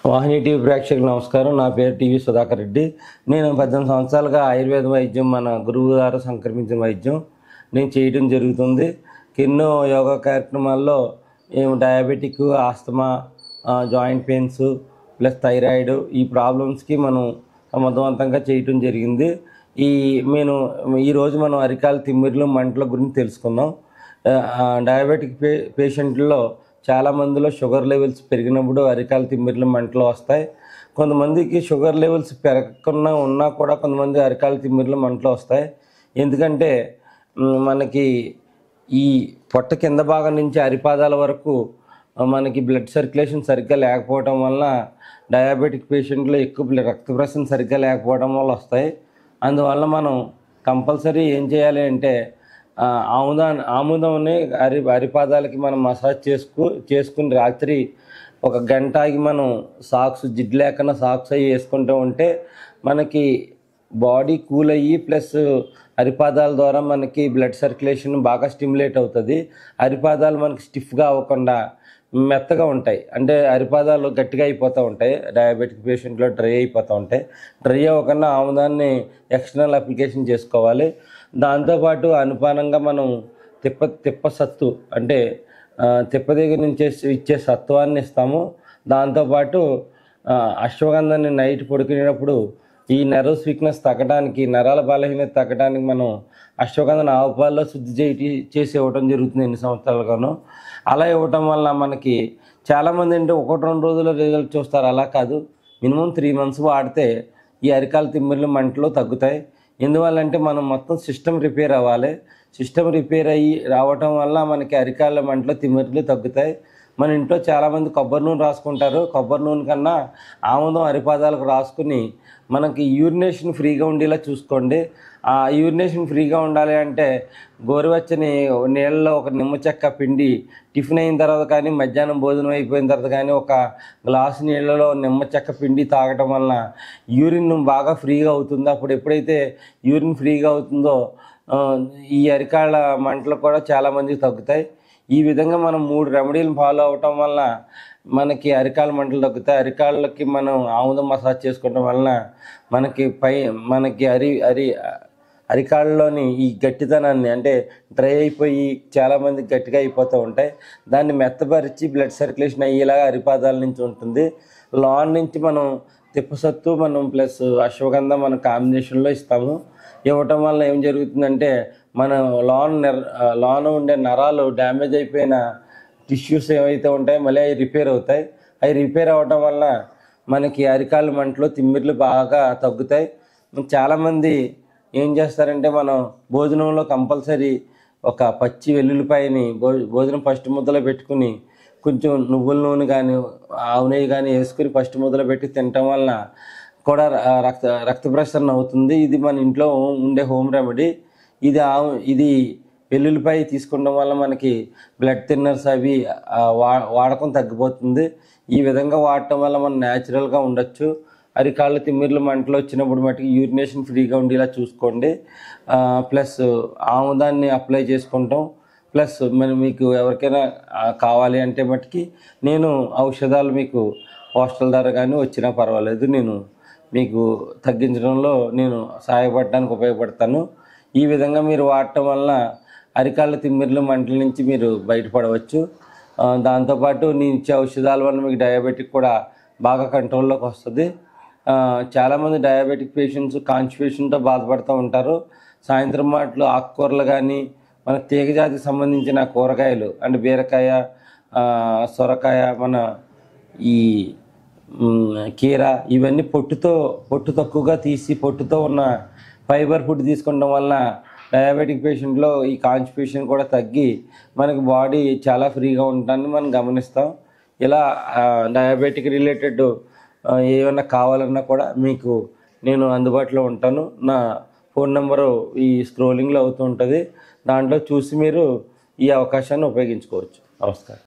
వాహిని TV ప్రేక్షకులకు నమస్కారం. నా పేరు టీవీ సుధాకర్ రెడ్డి. నేను 18 సంవత్సరాలుగా ఆయుర్వేద వైద్యం, మన గురువు గారు సంక్రమించిన వైద్యం నేను చేయడం జరుగుతుంది. ఎన్నో యోగా కార్యక్రమాల్లో diabetic, asthma, joint pains plus thyroid ఈ ప్రాబ్లమ్స్కి మనం సమర్థవంతంగా చేయటం జరిగింది. ఈరోజు మనం అరికాల తిమ్మిర్లు, మంటల గురించి తెలుసుకుందాం. డయాబెటిక్ పేషెంట్లలో చాలామందిలో షుగర్ లెవెల్స్ పెరిగినప్పుడు అరికాల తిమ్మిర్లు, మంటలు వస్తాయి. కొంతమందికి షుగర్ లెవెల్స్ పెరగకుండా ఉన్నా కూడా కొంతమంది అరికాల తిమ్మిర్లు, మంటలు వస్తాయి. ఎందుకంటే మనకి ఈ పొట్ట కింద భాగం నుంచి అరిపాదాల వరకు మనకి బ్లడ్ సర్క్యులేషన్ సరిగ్గా లేకపోవడం వలన డయాబెటిక్ పేషెంట్లో ఎక్కువ రక్త ప్రసరణ సరిగ్గా లేకపోవడం వల్ల వస్తాయి. అందువల్ల మనం కంపల్సరీ ఏం చేయాలి అంటే ఆముదంని అరిపాదాలకి మనం మసాజ్ చేసుకుని రాత్రి 1 గంట ఆగి మనం జిడ్డు లేకుండా సాక్స్ అవి వేసుకుంటూ ఉంటే మనకి బాడీ కూల్ అయ్యి ప్లస్ అరిపాదాల ద్వారా మనకి బ్లడ్ సర్క్యులేషన్ బాగా స్టిమ్యులేట్ అవుతుంది. అరిపాదాలు మనకి స్టిఫ్గా అవ్వకుండా మెత్తగా ఉంటాయి. అంటే అరిపాదాలు గట్టిగా అయిపోతూ ఉంటాయి. డయాబెటిక్ పేషెంట్లో డ్రై అయిపోతూ ఉంటాయి. డ్రై అవ్వకుండా ఆముదాన్ని ఎక్స్టర్నల్ అప్లికేషన్ చేసుకోవాలి. దాంతోపాటు అనుపానంగా మనం తిప్ప సత్తు అంటే తిప్ప దగ్గర నుంచి ఇచ్చే సత్వాన్ని ఇస్తాము. దాంతోపాటు అశ్వగంధాన్ని నైట్ పడుకునేటప్పుడు ఈ నర్వస్ వీక్నెస్ తగ్గడానికి, నరాల బలహీనత తగ్గడానికి మనం అశ్వగంధను ఆవు పాలలో శుద్ధి చేసి ఇవ్వటం జరుగుతుంది ఎన్ని సంవత్సరాలుగాను. అలా ఇవ్వటం వల్ల మనకి చాలామంది అంటే 1-2 రోజుల్లో రిజల్ట్ చూస్తారు. అలా కాదు, మినిమం 3 months వాడితే ఈ అరికాల తిమ్మిర్లు, మంటలు తగ్గుతాయి. ఎందువల్లంటే మనం మొత్తం సిస్టమ్ రిపేర్ అవ్వాలి. సిస్టమ్ రిపేర్ అయ్యి రావటం వల్ల మనకి అరికాల మంటలు, తిమ్మిర్లు తగ్గుతాయి. మన ఇంట్లో చాలామంది కొబ్బరి నూనె రాసుకుంటారు. కొబ్బరి నూనె కన్నా ఆముదం అరిపాదాలకు రాసుకుని మనకి యూరినేషన్ ఫ్రీగా ఉండేలా చూసుకోండి. ఆ యూరినేషన్ ఫ్రీగా ఉండాలి అంటే గోరువెచ్చని నీళ్ళలో 1 నిమ్మ చెక్క పిండి టిఫిన్ అయిన తర్వాత కానీ, మధ్యాహ్నం భోజనం అయిపోయిన తర్వాత కానీ 1 గ్లాసు నీళ్ళలో నిమ్మ చెక్క పిండి తాగటం వలన యూరిన్ బాగా ఫ్రీగా అవుతుంది. అప్పుడు ఎప్పుడైతే యూరిన్ ఫ్రీగా అవుతుందో ఈ అరికాళ్ళ మంటలు కూడా చాలామందికి తగ్గుతాయి. ఈ విధంగా మనం 3 రెమెడీలను ఫాలో అవటం వలన మనకి అరికాల మంటలు తగ్గుతాయి. అరికాళ్ళకి మనం ఆముదం మసాజ్ చేసుకోవడం వలన మనకి అరికాళ్ళలోని ఈ గట్టితనాన్ని, అంటే డ్రై అయిపోయి చాలామంది గట్టిగా అయిపోతూ ఉంటాయి, దాన్ని మెత్తపరిచి బ్లడ్ సర్క్యులేషన్ అయ్యేలాగా అరిపాదాల నుంచి ఉంటుంది. లాన్ నుంచి మనం తిప్పసత్తు మనం ప్లస్ అశ్వగంధ మన కాంబినేషన్లో ఇస్తాము. ఇవ్వటం వల్ల ఏం జరుగుతుందంటే మన లోన ఉండే నరాలు డ్యామేజ్ అయిపోయిన టిష్యూస్ ఏవైతే ఉంటాయో మళ్ళీ అవి రిపేర్ అవుతాయి. అవి రిపేర్ అవ్వటం వల్ల మనకి అరికాల మంటలు, తిమ్మిర్లు బాగా తగ్గుతాయి. చాలామంది ఏం చేస్తారంటే మనం భోజనంలో కంపల్సరీ 1 పచ్చి వెల్లుల్లిపాయని భోజనం ఫస్ట్ ముద్దలో పెట్టుకుని కొంచెం నువ్వుల నూనె కానీ, ఆవు నెయ్యి కానీ వేసుకుని ఫస్ట్ ముద్దలో పెట్టి తినటం వలన కూడా రక్త ప్రసరణ అవుతుంది. ఇది మన ఇంట్లో ఉండే హోమ్ రెమెడీ. ఇది వెల్లుల్లిపాయ తీసుకోవడం వల్ల మనకి బ్లడ్ థిన్నర్స్ అవి వాడకం తగ్గిపోతుంది. ఈ విధంగా వాడటం వల్ల మనం న్యాచురల్గా ఉండొచ్చు. అరికాళ్ళ తిమ్మిర్లు, మంటలు వచ్చినప్పుడు మటుకు యూరినేషన్ ఫ్రీగా ఉండేలా చూసుకోండి. ప్లస్ ఆముదాన్ని అప్లై చేసుకుంటాం. ప్లస్ మీకు ఎవరికైనా కావాలి అంటే మటుకి నేను ఔషధాలు మీకు పోస్టల్ ద్వారా కానీ వచ్చినా పర్వాలేదు, నేను మీకు తగ్గించడంలో నేను సహాయపడడానికి ఉపయోగపడతాను. ఈ విధంగా మీరు వాడటం వలన అరికాళ్ళ తిమ్మిర్లు, మంటల నుంచి మీరు బయటపడవచ్చు. దాంతోపాటు నేను ఇచ్చే ఔషధాల వల్ల మీకు డయాబెటిక్ కూడా బాగా కంట్రోల్లోకి వస్తుంది. చాలామంది డయాబెటిక్ పేషెంట్స్ కాన్స్టిపేషన్తో బాధపడుతూ ఉంటారు. సాయంత్రం మాటలు ఆకుకూరలు కానీ, మన తీగజాతికి సంబంధించిన కూరగాయలు అంటే బీరకాయ, సొరకాయ, మన ఈ కీర, ఇవన్నీ పొట్టు తక్కువగా తీసి పొట్టుతో ఉన్న ఫైబర్ ఫుడ్ తీసుకోవడం వలన డయాబెటిక్ పేషెంట్లో ఈ కాన్స్టిపేషన్ కూడా తగ్గి మనకి బాడీ చాలా ఫ్రీగా ఉండటాన్ని మనం గమనిస్తాం. ఇలా డయాబెటిక్ రిలేటెడ్ ఏమన్నా కావాలన్నా కూడా మీకు నేను అందుబాటులో ఉంటాను. నా ఫోన్ నెంబరు ఈ స్క్రోలింగ్లో అవుతూ ఉంటుంది. దాంట్లో చూసి మీరు ఈ అవకాశాన్ని ఉపయోగించుకోవచ్చు. నమస్కారం.